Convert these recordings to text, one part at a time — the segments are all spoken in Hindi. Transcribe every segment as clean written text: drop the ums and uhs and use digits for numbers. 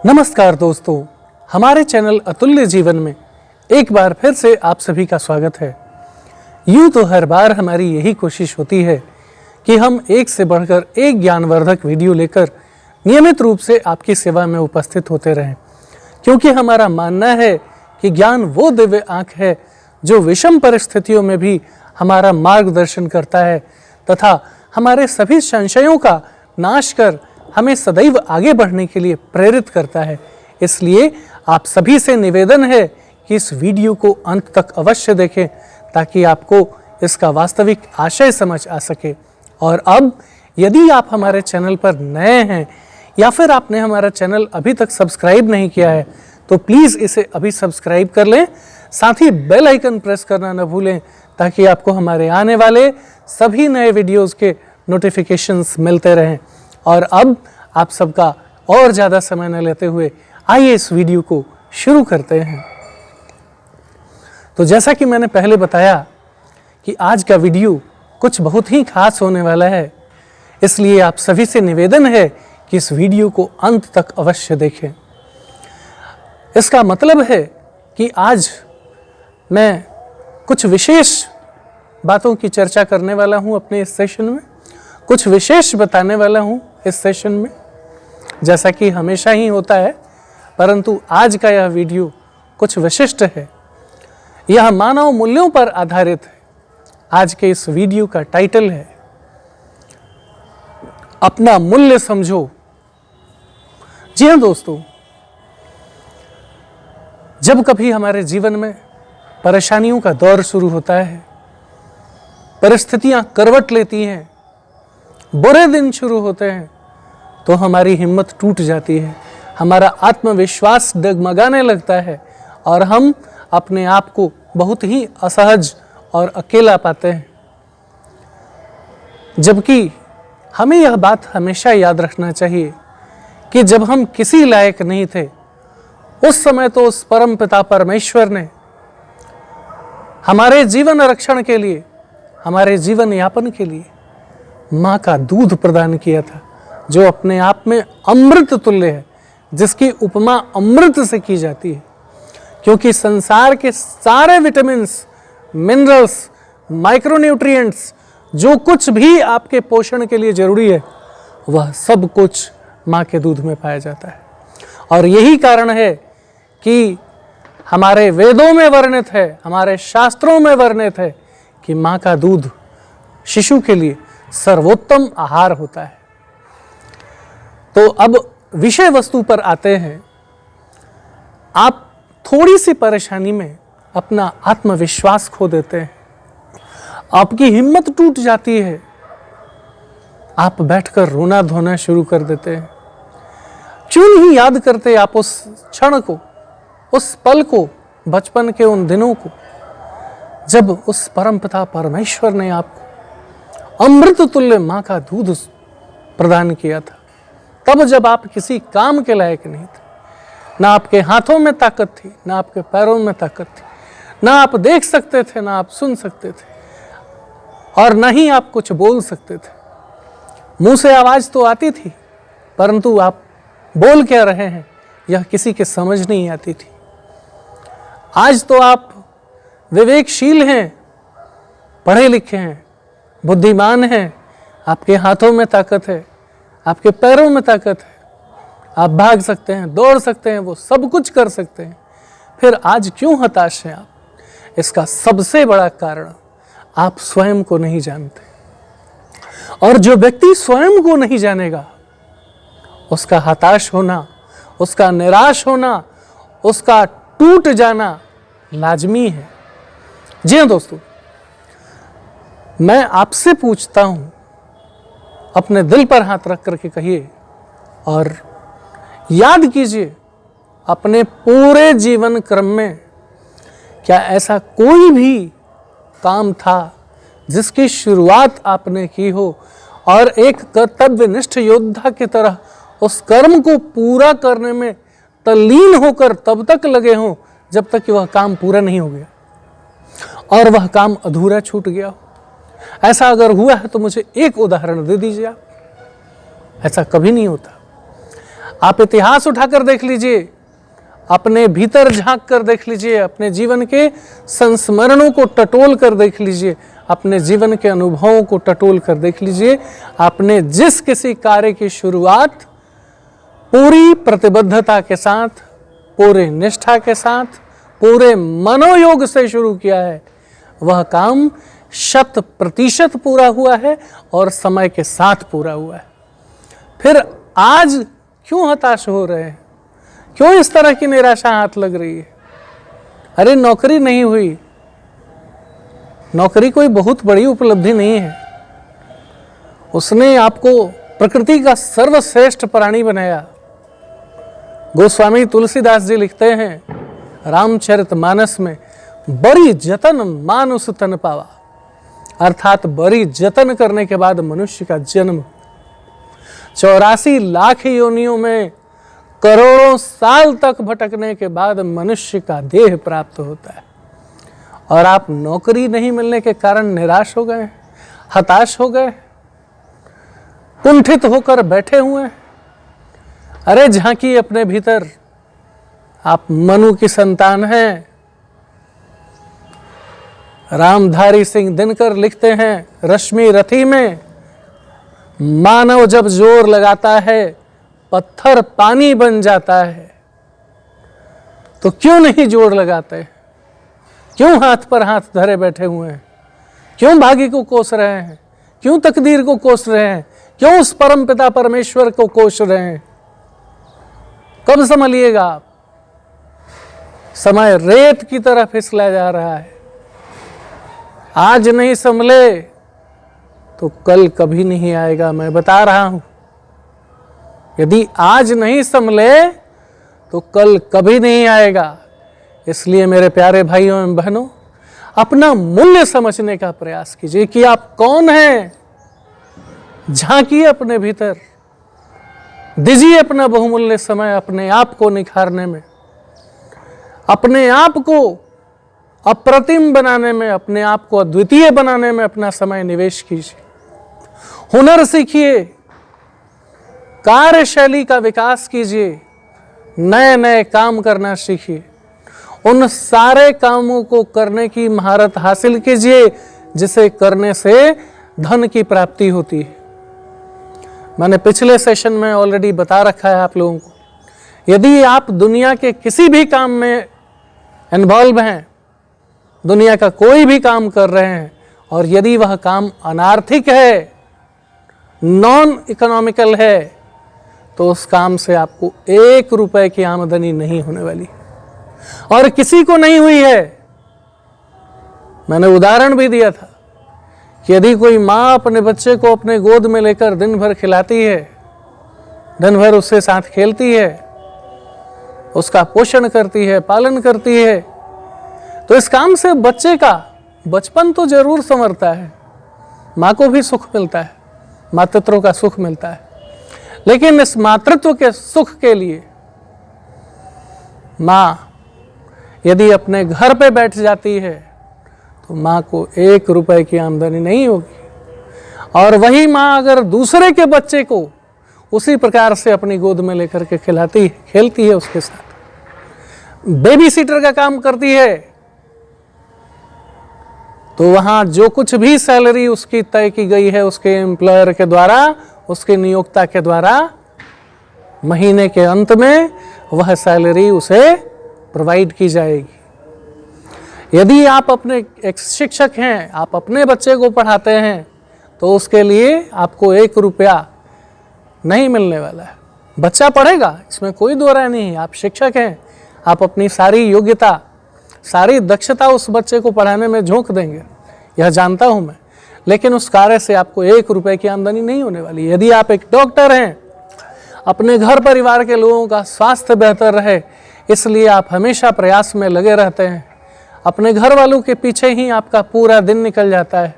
नमस्कार दोस्तों, हमारे चैनल अतुल्य जीवन में एक बार फिर से आप सभी का स्वागत है। यूं तो हर बार हमारी यही कोशिश होती है कि हम एक से बढ़कर एक ज्ञानवर्धक वीडियो लेकर नियमित रूप से आपकी सेवा में उपस्थित होते रहें, क्योंकि हमारा मानना है कि ज्ञान वो दिव्य आँख है जो विषम परिस्थितियों में भी हमारा मार्गदर्शन करता है तथा हमारे सभी संशयों का नाश कर हमें सदैव आगे बढ़ने के लिए प्रेरित करता है। इसलिए आप सभी से निवेदन है कि इस वीडियो को अंत तक अवश्य देखें ताकि आपको इसका वास्तविक आशय समझ आ सके। और अब यदि आप हमारे चैनल पर नए हैं या फिर आपने हमारा चैनल अभी तक सब्सक्राइब नहीं किया है तो प्लीज़ इसे अभी सब्सक्राइब कर लें, साथ ही बेल आइकन प्रेस करना न भूलें ताकि आपको हमारे आने वाले सभी नए वीडियोज़ के नोटिफिकेशंस मिलते रहें। और अब आप सबका और ज़्यादा समय न लेते हुए आइए इस वीडियो को शुरू करते हैं। तो जैसा कि मैंने पहले बताया कि आज का वीडियो कुछ बहुत ही खास होने वाला है, इसलिए आप सभी से निवेदन है कि इस वीडियो को अंत तक अवश्य देखें। इसका मतलब है कि आज मैं कुछ विशेष बातों की चर्चा करने वाला हूं अपने इस सेशन में, कुछ विशेष बताने वाला हूं इस सेशन में, जैसा कि हमेशा ही होता है, परंतु आज का यह वीडियो कुछ विशिष्ट है। यह मानव मूल्यों पर आधारित है। आज के इस वीडियो का टाइटल है अपना मूल्य समझो। जी हाँ दोस्तों, जब कभी हमारे जीवन में परेशानियों का दौर शुरू होता है, परिस्थितियां करवट लेती हैं, बुरे दिन शुरू होते हैं, तो हमारी हिम्मत टूट जाती है, हमारा आत्मविश्वास डगमगाने लगता है और हम अपने आप को बहुत ही असहज और अकेला पाते हैं। जबकि हमें यह बात हमेशा याद रखना चाहिए कि जब हम किसी लायक नहीं थे, उस समय तो उस परम पिता परमेश्वर ने हमारे जीवन रक्षण के लिए, हमारे जीवन यापन के लिए माँ का दूध प्रदान किया था, जो अपने आप में अमृत तुल्य है, जिसकी उपमा अमृत से की जाती है, क्योंकि संसार के सारे विटामिन्स, मिनरल्स, माइक्रोन्यूट्रिएंट्स, जो कुछ भी आपके पोषण के लिए जरूरी है, वह सब कुछ माँ के दूध में पाया जाता है। और यही कारण है कि हमारे वेदों में वर्णित है, हमारे शास्त्रों में वर्णित है कि माँ का दूध शिशु के लिए सर्वोत्तम आहार होता है। तो अब विषय वस्तु पर आते हैं। आप थोड़ी सी परेशानी में अपना आत्मविश्वास खो देते हैं, आपकी हिम्मत टूट जाती है, आप बैठकर रोना धोना शुरू कर देते हैं। क्यों नहीं याद करते आप उस क्षण को, उस पल को, बचपन के उन दिनों को, जब उस परमपिता परमेश्वर ने आपको अमृत तुल्य माँ का दूध प्रदान किया था। तब जब आप किसी काम के लायक नहीं थे, ना आपके हाथों में ताकत थी, ना आपके पैरों में ताकत थी, ना आप देख सकते थे, ना आप सुन सकते थे, और ना ही आप कुछ बोल सकते थे। मुंह से आवाज तो आती थी, परंतु आप बोल क्या रहे हैं यह किसी के समझ नहीं आती थी। आज तो आप विवेकशील हैं, पढ़े लिखे हैं, बुद्धिमान हैं, आपके हाथों में ताकत है, आपके पैरों में ताकत है, आप भाग सकते हैं, दौड़ सकते हैं, वो सब कुछ कर सकते हैं, फिर आज क्यों हताश हैं आप? इसका सबसे बड़ा कारण आप स्वयं को नहीं जानते। और जो व्यक्ति स्वयं को नहीं जानेगा, उसका हताश होना, उसका निराश होना, उसका टूट जाना लाजमी है। जी हाँ दोस्तों, मैं आपसे पूछता हूं, अपने दिल पर हाथ रख करके कहिए और याद कीजिए, अपने पूरे जीवन क्रम में क्या ऐसा कोई भी काम था जिसकी शुरुआत आपने की हो और एक कर्तव्यनिष्ठ योद्धा की तरह उस कर्म को पूरा करने में तल्लीन होकर तब तक लगे हों जब तक कि वह काम पूरा नहीं हो गया और वह काम अधूरा छूट गया हो? ऐसा अगर हुआ है तो मुझे एक उदाहरण दे दीजिए आप। ऐसा कभी नहीं होता। आप इतिहास उठाकर देख लीजिए, अपने भीतर झांक कर देख लीजिए, अपने जीवन के संस्मरणों को टटोल कर देख लीजिए, अपने जीवन के अनुभवों को टटोल कर देख लीजिए। आपने जिस किसी कार्य की शुरुआत पूरी प्रतिबद्धता के साथ, पूरे निष्ठा के साथ, पूरे मनोयोग से शुरू किया है, वह काम 100% पूरा हुआ है और समय के साथ पूरा हुआ है। फिर आज क्यों हताश हो रहे हैं? क्यों इस तरह की निराशा हाथ लग रही है? अरे नौकरी नहीं हुई, नौकरी कोई बहुत बड़ी उपलब्धि नहीं है। उसने आपको प्रकृति का सर्वश्रेष्ठ प्राणी बनाया। गोस्वामी तुलसीदास जी लिखते हैं रामचरितमानस में, बड़ी जतन मानुष तन पावा, अर्थात बड़ी जतन करने के बाद मनुष्य का जन्म 84 लाख योनियों में करोड़ों साल तक भटकने के बाद मनुष्य का देह प्राप्त होता है। और आप नौकरी नहीं मिलने के कारण निराश हो गए, हताश हो गए, कुंठित होकर बैठे हुए हैं। अरे झांकी अपने भीतर, आप मनु की संतान हैं। रामधारी सिंह दिनकर लिखते हैं रश्मि रथी में, मानव जब जोर लगाता है पत्थर पानी बन जाता है। तो क्यों नहीं जोर लगाते? क्यों हाथ पर हाथ धरे बैठे हुए हैं? क्यों भाग्य को कोस रहे हैं? क्यों तकदीर को कोस रहे हैं? क्यों उस परम पिता परमेश्वर को कोस रहे हैं? कब संभलिएगा आप? समय रेत की तरह फिसला जा रहा है। आज नहीं संभले तो कल कभी नहीं आएगा, मैं बता रहा हूं। यदि आज नहीं संभले तो कल कभी नहीं आएगा। इसलिए मेरे प्यारे भाइयों एवं बहनों, अपना मूल्य समझने का प्रयास कीजिए कि आप कौन हैं। झांकिए अपने भीतर, दीजिए अपना बहुमूल्य समय अपने आप को निखारने में, अपने आप को अप्रतिम बनाने में, अपने आप को अद्वितीय बनाने में अपना समय निवेश कीजिए। हुनर सीखिए, कार्यशैली का विकास कीजिए, नए नए काम करना सीखिए। उन सारे कामों को करने की महारत हासिल कीजिए जिसे करने से धन की प्राप्ति होती है। मैंने पिछले सेशन में ऑलरेडी बता रखा है आप लोगों को, यदि आप दुनिया के किसी भी काम में इन्वॉल्व हैं, दुनिया का कोई भी काम कर रहे हैं, और यदि वह काम अनार्थिक है, नॉन इकोनॉमिकल है, तो उस काम से आपको 1 रुपए की आमदनी नहीं होने वाली, और किसी को नहीं हुई है। मैंने उदाहरण भी दिया था कि यदि कोई माँ अपने बच्चे को अपने गोद में लेकर दिन भर खिलाती है, दिन भर उसके साथ खेलती है, उसका पोषण करती है, पालन करती है, तो इस काम से बच्चे का बचपन तो जरूर संवरता है, माँ को भी सुख मिलता है, मातृत्व का सुख मिलता है। लेकिन इस मातृत्व के सुख के लिए माँ यदि अपने घर पे बैठ जाती है तो माँ को 1 रुपए की आमदनी नहीं होगी। और वही माँ अगर दूसरे के बच्चे को उसी प्रकार से अपनी गोद में लेकर के खिलाती है, खेलती है, उसके साथ बेबी सीटर का काम करती है, तो वहां जो कुछ भी सैलरी उसकी तय की गई है उसके एम्प्लॉयर के द्वारा, उसके नियोक्ता के द्वारा, महीने के अंत में वह सैलरी उसे प्रोवाइड की जाएगी। यदि आप अपने एक शिक्षक हैं, आप अपने बच्चे को पढ़ाते हैं, तो उसके लिए आपको 1 रुपया नहीं मिलने वाला है। बच्चा पढ़ेगा, इसमें कोई दो राय नहीं है। आप शिक्षक हैं, आप अपनी सारी योग्यता, सारी दक्षता उस बच्चे को पढ़ाने में झोंक देंगे, यह जानता हूं मैं। लेकिन उस कार्य से आपको 1 रुपए की आमदनी नहीं होने वाली। यदि आप एक डॉक्टर हैं, अपने घर परिवार के लोगों का स्वास्थ्य बेहतर रहे, इसलिए आप हमेशा प्रयास में लगे रहते हैं, अपने घर वालों के पीछे ही आपका पूरा दिन निकल जाता है,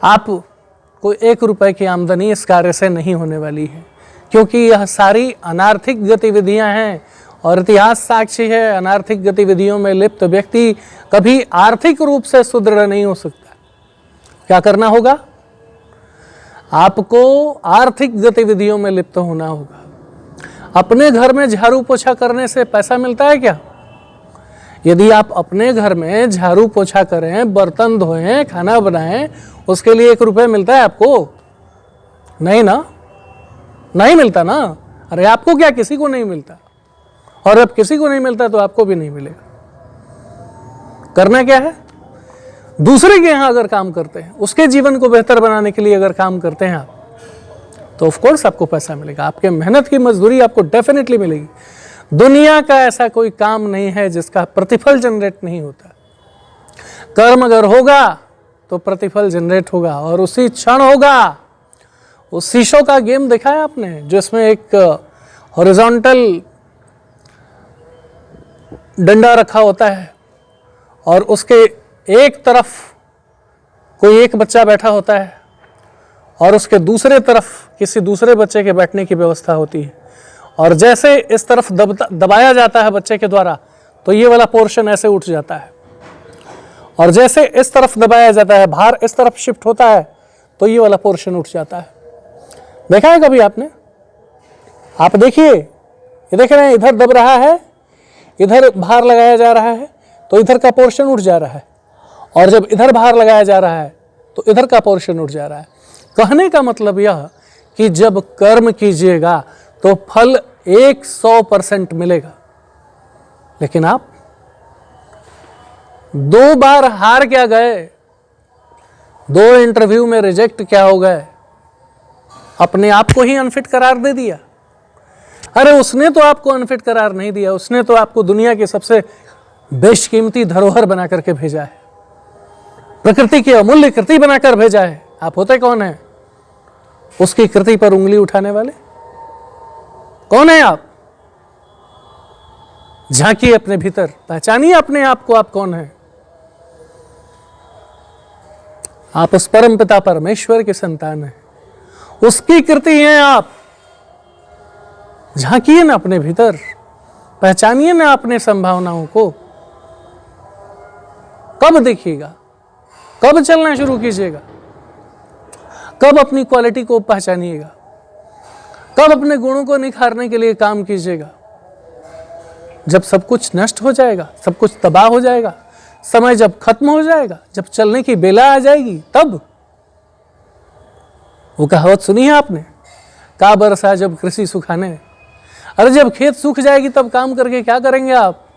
आपको 1 रुपए की आमदनी इस कार्य से नहीं होने वाली है, क्योंकि यह सारी अनार्थिक गतिविधियां हैं। और इतिहास साक्षी है, अनार्थिक गतिविधियों में लिप्त व्यक्ति कभी आर्थिक रूप से सुदृढ़ नहीं हो सकता। क्या करना होगा? आपको आर्थिक गतिविधियों में लिप्त होना होगा। अपने घर में झाड़ू पोछा करने से पैसा मिलता है क्या? यदि आप अपने घर में झाड़ू पोछा करें, बर्तन धोएं, खाना बनाएं, उसके लिए 1 रुपये मिलता है आपको? नहीं ना, नहीं मिलता ना। अरे आपको क्या, किसी को नहीं मिलता। और अब किसी को नहीं मिलता तो आपको भी नहीं मिलेगा। करना क्या है? दूसरे के यहां अगर काम करते हैं, उसके जीवन को बेहतर बनाने के लिए अगर काम करते हैं आप, तो ऑफ कोर्स आपको पैसा मिलेगा। आपके मेहनत की मजदूरी आपको डेफिनेटली मिलेगी। दुनिया का ऐसा कोई काम नहीं है जिसका प्रतिफल जनरेट नहीं होता। कर्म अगर होगा तो प्रतिफल जनरेट होगा, और उसी क्षण होगा। उस शीशों का गेम देखा है आपने, जो इसमें एक हॉरिजॉन्टल डंडा रखा होता है और उसके एक तरफ कोई एक बच्चा बैठा होता है और उसके दूसरे तरफ किसी दूसरे बच्चे के बैठने की व्यवस्था होती है, और जैसे इस तरफ दबाया जाता है बच्चे के द्वारा तो ये वाला पोर्शन ऐसे उठ जाता है, और जैसे इस तरफ दबाया जाता है, भार इस तरफ शिफ्ट होता है तो ये वाला पोर्शन उठ जाता है। देखा है कभी आपने? आप देखिए, ये देख रहे हैं, इधर दब रहा है, इधर भार लगाया जा रहा है तो इधर का पोर्शन उठ जा रहा है, और जब इधर भार लगाया जा रहा है तो इधर का पोर्शन उठ जा रहा है। कहने का मतलब यह कि जब कर्म कीजिएगा तो फल 100% मिलेगा। लेकिन आप 2 बार हार क्या गए, 2 इंटरव्यू में रिजेक्ट क्या हो गए, अपने आप को ही अनफिट करार दे दिया। अरे उसने तो आपको अनफिट करार नहीं दिया, उसने तो आपको दुनिया की सबसे बेशकीमती धरोहर बना करके भेजा है, प्रकृति की अमूल्य कृति बनाकर भेजा है। आप होते कौन है? उसकी कृति पर उंगली उठाने वाले। कौन है आप? झांकिए अपने भीतर, पहचानिए अपने आप को, आप कौन है। आप उस परम पिता परमेश्वर के संतान हैं, उसकी कृति हैं आप। झांकिए ना अपने भीतर, पहचानिए ना अपने संभावनाओं को। कब देखिएगा, कब चलना शुरू कीजिएगा, कब अपनी क्वालिटी को पहचानिएगा, कब अपने गुणों को निखारने के लिए काम कीजिएगा? जब सब कुछ नष्ट हो जाएगा, सब कुछ तबाह हो जाएगा, समय जब खत्म हो जाएगा, जब चलने की बेला आ जाएगी, तब। वो कहावत सुनी है आपने, का बरसा जब कृषि सुखाने। अरे जब खेत सूख जाएगी तब काम करके क्या करेंगे आप?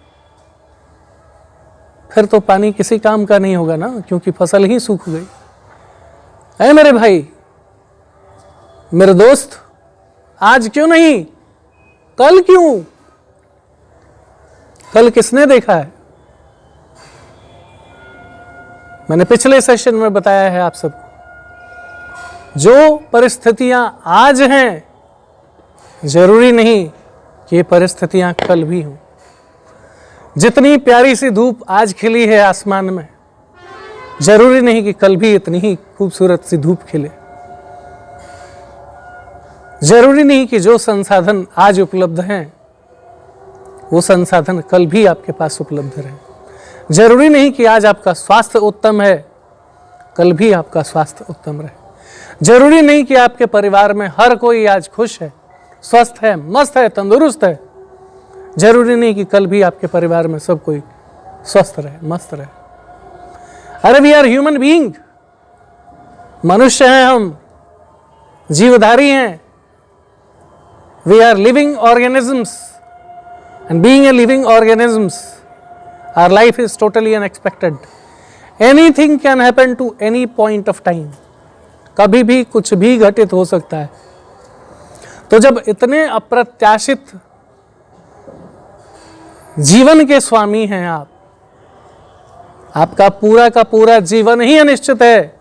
फिर तो पानी किसी काम का नहीं होगा ना, क्योंकि फसल ही सूख गई। ऐ मेरे भाई, मेरे दोस्त, आज क्यों नहीं, कल क्यों? कल किसने देखा है? मैंने पिछले सेशन में बताया है आप सबको, जो परिस्थितियां आज हैं जरूरी नहीं कि ये परिस्थितियां कल भी हों। जितनी प्यारी सी धूप आज खिली है आसमान में, जरूरी नहीं कि कल भी इतनी ही खूबसूरत सी धूप खिले। जरूरी नहीं कि जो संसाधन आज उपलब्ध हैं वो संसाधन कल भी आपके पास उपलब्ध रहे। जरूरी नहीं कि आज आपका स्वास्थ्य उत्तम है, कल भी आपका स्वास्थ्य उत्तम रहे। जरूरी नहीं कि आपके परिवार में हर कोई आज खुश है, स्वस्थ है, मस्त है, तंदुरुस्त है। जरूरी नहीं कि कल भी आपके परिवार में सब कोई स्वस्थ रहे, मस्त रहे। अरे वी आर ह्यूमन बीइंग, मनुष्य हैं हम, जीवधारी हैं। We are living organisms, and being a living organisms, our life is totally unexpected. Anything can happen to any point of time, कभी भी कुछ भी घटित हो सकता है। तो जब इतने अप्रत्याशित जीवन के स्वामी हैं आप, आपका पूरा का पूरा जीवन ही अनिश्चित है,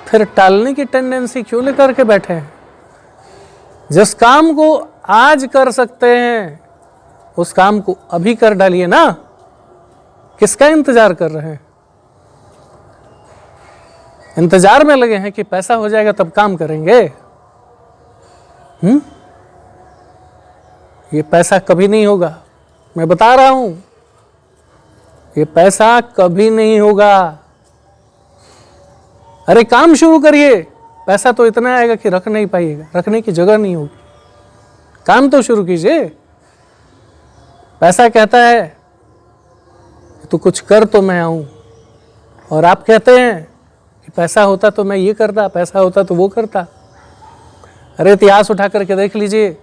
फिर टालने की टेंडेंसी क्यों लेकर के बैठे हैं? जिस काम को आज कर सकते हैं उस काम को अभी कर डालिए ना। किसका इंतजार कर रहे हैं? इंतजार में लगे हैं कि पैसा हो जाएगा तब काम करेंगे। ये पैसा कभी नहीं होगा, मैं बता रहा हूं, ये पैसा कभी नहीं होगा। अरे काम शुरू करिए, पैसा तो इतना आएगा कि रख नहीं पाइएगा, रखने की जगह नहीं होगी। काम तो शुरू कीजिए। पैसा कहता है तू कुछ कर तो मैं आऊं, और आप कहते हैं कि पैसा होता तो मैं ये करता, पैसा होता तो वो करता। अरे इतिहास उठा करके देख लीजिए,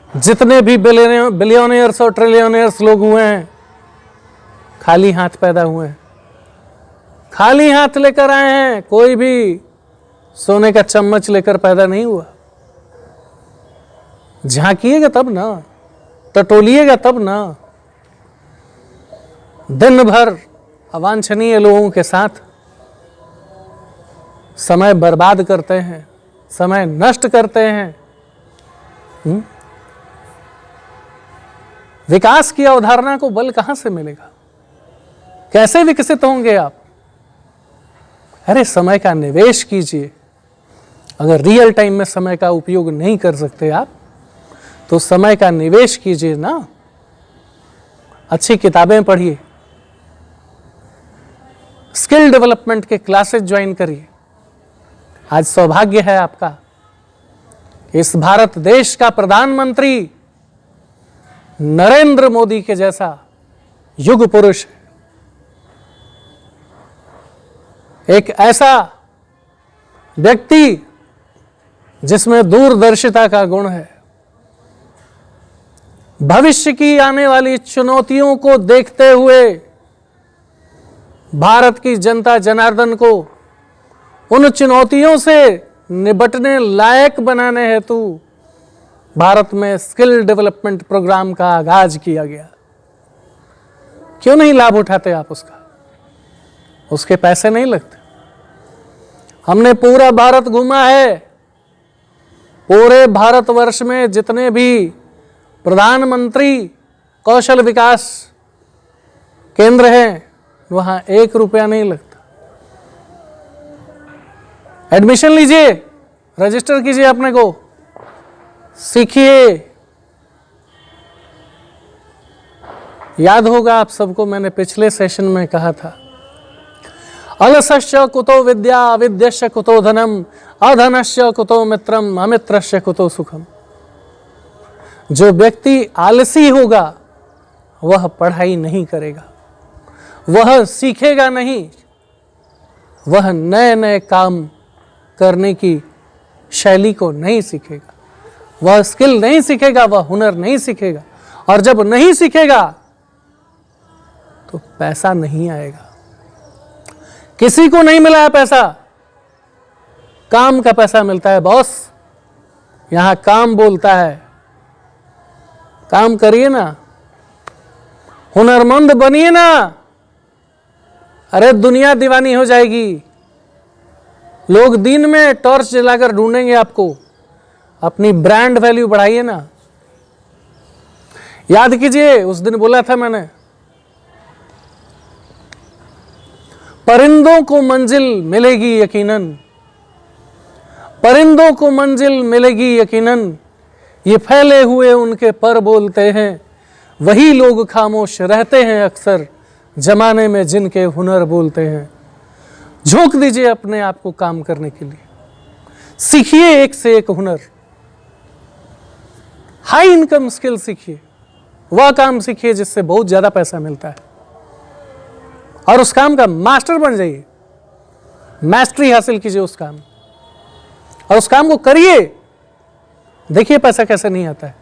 जितने भी बिलियनियर्स और ट्रिलियनियर्स लोग हुए हैं, खाली हाथ पैदा हुए हैं, खाली हाथ लेकर आए हैं। कोई भी सोने का चम्मच लेकर पैदा नहीं हुआ। झांकिएगा तब ना, टटोलिएगा तब ना। दिन भर अवांछनीय लोगों के साथ समय बर्बाद करते हैं, समय नष्ट करते हैं। विकास की अवधारणा को बल कहां से मिलेगा? कैसे विकसित होंगे आप? अरे समय का निवेश कीजिए। अगर रियल टाइम में समय का उपयोग नहीं कर सकते आप, तो समय का निवेश कीजिए ना। अच्छी किताबें पढ़िए, स्किल डेवलपमेंट के क्लासेस ज्वाइन करिए। आज सौभाग्य है आपका, इस भारत देश का प्रधानमंत्री नरेंद्र मोदी के जैसा युग पुरुष है, एक ऐसा व्यक्ति जिसमें दूरदर्शिता का गुण है। भविष्य की आने वाली चुनौतियों को देखते हुए भारत की जनता जनार्दन को उन चुनौतियों से निपटने लायक बनाने हेतु भारत में स्किल डेवलपमेंट प्रोग्राम का आगाज किया गया। क्यों नहीं लाभ उठाते आप उसका? उसके पैसे नहीं लगते। हमने पूरा भारत घूमा है। पूरे भारतवर्ष में जितने भी प्रधानमंत्री कौशल विकास केंद्र हैं, वहां 1 रुपया नहीं लगता। एडमिशन लीजिए, रजिस्टर कीजिए अपने को, सीखिए। याद होगा आप सबको, मैंने पिछले सेशन में कहा था, अलसस्य कुतो विद्या, अविद्यस्य कुतो धनम, अधनस्य कुतो मित्रम, अमित्रस्य कुतो सुखम। जो व्यक्ति आलसी होगा वह पढ़ाई नहीं करेगा, वह सीखेगा नहीं, वह नए नए काम करने की शैली को नहीं सीखेगा, वह स्किल नहीं सीखेगा, वह हुनर नहीं सीखेगा। और जब नहीं सीखेगा तो पैसा नहीं आएगा। किसी को नहीं मिला है पैसा, काम का पैसा मिलता है बॉस। यहां काम बोलता है। काम करिए ना, हुनरमंद बनिए ना। अरे दुनिया दीवानी हो जाएगी। लोग दिन में टॉर्च जलाकर ढूंढेंगे आपको। अपनी ब्रांड वैल्यू बढ़ाइए ना। याद कीजिए, उस दिन बोला था मैंने, परिंदों को मंजिल मिलेगी यकीनन, परिंदों को मंजिल मिलेगी यकीनन, ये फैले हुए उनके पर बोलते हैं, वही लोग खामोश रहते हैं अक्सर, जमाने में जिनके हुनर बोलते हैं। झोंक दीजिए अपने आप को काम करने के लिए, सीखिए एक से एक हुनर, हाई इनकम स्किल सीखिए, वह काम सीखिए जिससे बहुत ज्यादा पैसा मिलता है, और उस काम का मास्टर बन जाइए। मास्टरी हासिल कीजिए उस काम, और उस काम को करिए। देखिए पैसा कैसे नहीं आता है,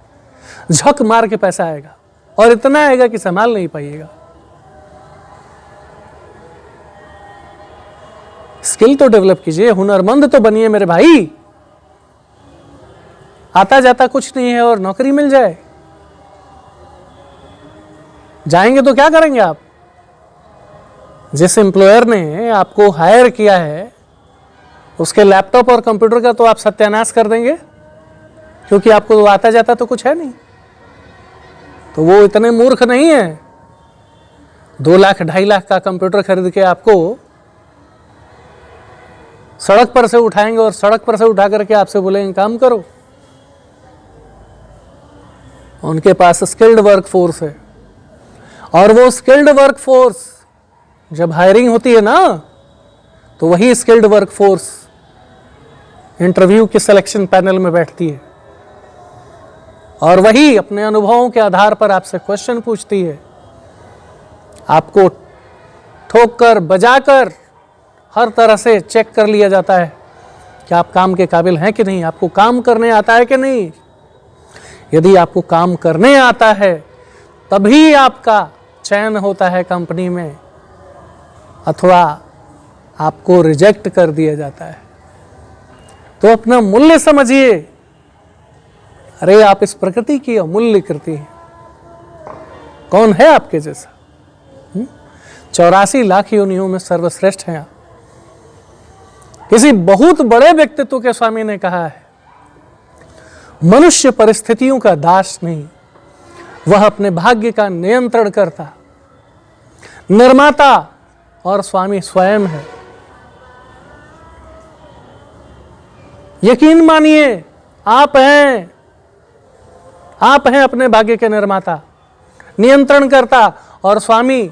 झक मार के पैसा आएगा, और इतना आएगा कि संभाल नहीं पाइएगा। स्किल तो डेवलप कीजिए, हुनरमंद तो बनिए मेरे भाई। आता जाता कुछ नहीं है और नौकरी मिल जाए, जाएंगे तो क्या करेंगे आप? जिस एम्प्लॉयर ने आपको हायर किया है उसके लैपटॉप और कंप्यूटर का तो आप सत्यानाश कर देंगे, क्योंकि आपको तो आता जाता तो कुछ है नहीं। तो वो इतने मूर्ख नहीं है 2 लाख 2.5 लाख का कंप्यूटर खरीद के आपको सड़क पर से उठाएंगे और सड़क पर से उठा करके आपसे बोलेंगे काम करो। उनके पास स्किल्ड वर्क फोर्स है, और वो स्किल्ड वर्क फोर्स जब हायरिंग होती है ना, तो वही स्किल्ड वर्क फोर्स इंटरव्यू के सिलेक्शन पैनल में बैठती है, और वही अपने अनुभवों के आधार पर आपसे क्वेश्चन पूछती है। आपको ठोक कर बजाकर हर तरह से चेक कर लिया जाता है कि आप काम के काबिल हैं कि नहीं, आपको काम करने आता है कि नहीं। यदि आपको काम करने आता है तभी आपका चयन होता है कंपनी में, अथवा आपको रिजेक्ट कर दिया जाता है। तो अपना मूल्य समझिए। अरे आप इस प्रकृति की अमूल्य कृति हैं। कौन है आपके जैसा? 84 लाख योनियों में सर्वश्रेष्ठ हैं आप। किसी बहुत बड़े व्यक्तित्व के स्वामी ने कहा है, मनुष्य परिस्थितियों का दास नहीं, वह अपने भाग्य का नियंत्रण करता, निर्माता और स्वामी स्वयं है। यकीन मानिए, आप हैं अपने भाग्य के निर्माता, नियंत्रण करता और स्वामी।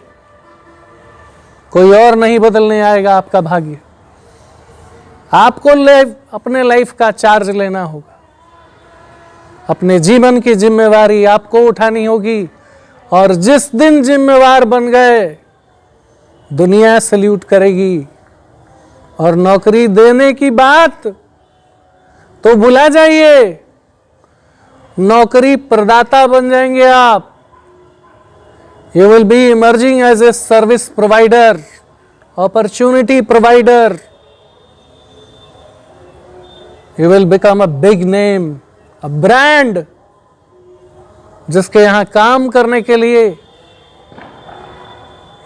कोई और नहीं बदलने आएगा आपका भाग्य। आपको अपने लाइफ का चार्ज लेना होगा, अपने जीवन की जिम्मेवारी आपको उठानी होगी। और जिस दिन जिम्मेवार बन गए, दुनिया सल्यूट करेगी। और नौकरी देने की बात तो भुला जाइए, नौकरी प्रदाता बन जाएंगे आप। You will be emerging as a service provider, opportunity provider. You will become a big name, a brand, जिसके यहां काम करने के लिए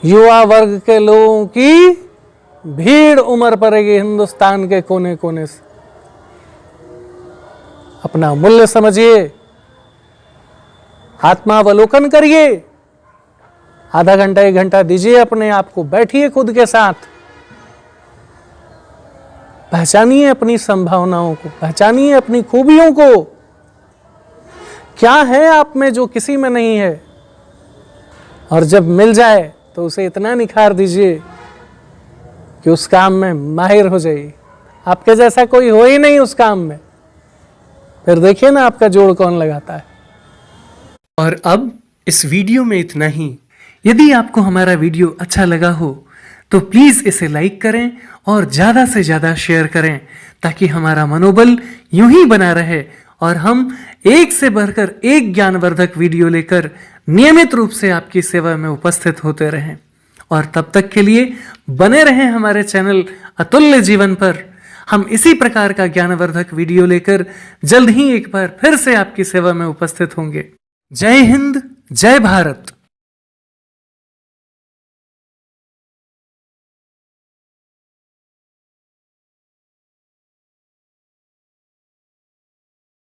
युवा वर्ग के लोगों की भीड़ उमड़ पड़ेगी हिंदुस्तान के कोने कोने से। अपना मूल्य समझिए, आत्मावलोकन करिए, आधा घंटा 1 घंटा दीजिए अपने आप को, बैठिए खुद के साथ, पहचानिए अपनी संभावनाओं को, पहचानिए अपनी खूबियों को। क्या है आप में जो किसी में नहीं है, और जब मिल जाए तो उसे इतना निखार दीजिए कि उस काम में माहिर हो जाइए। आपके जैसा कोई हो ही नहीं उस काम में, फिर देखिए ना आपका जोड़ कौन लगाता है। और अब इस वीडियो में इतना ही। यदि आपको हमारा वीडियो अच्छा लगा हो तो प्लीज़ इसे लाइक करें और ज़्यादा से ज़्यादा शेयर करें, ताकि हमारा मनोबल यूं ही बना रहे और हम एक से बढ़कर एक ज्ञानवर्धक वीडियो लेकर नियमित रूप से आपकी सेवा में उपस्थित होते रहें। और तब तक के लिए बने रहें हमारे चैनल अतुल्य जीवन पर। हम इसी प्रकार का ज्ञानवर्धक वीडियो लेकर जल्द ही एक बार फिर से आपकी सेवा में उपस्थित होंगे। जय हिंद, जय भारत।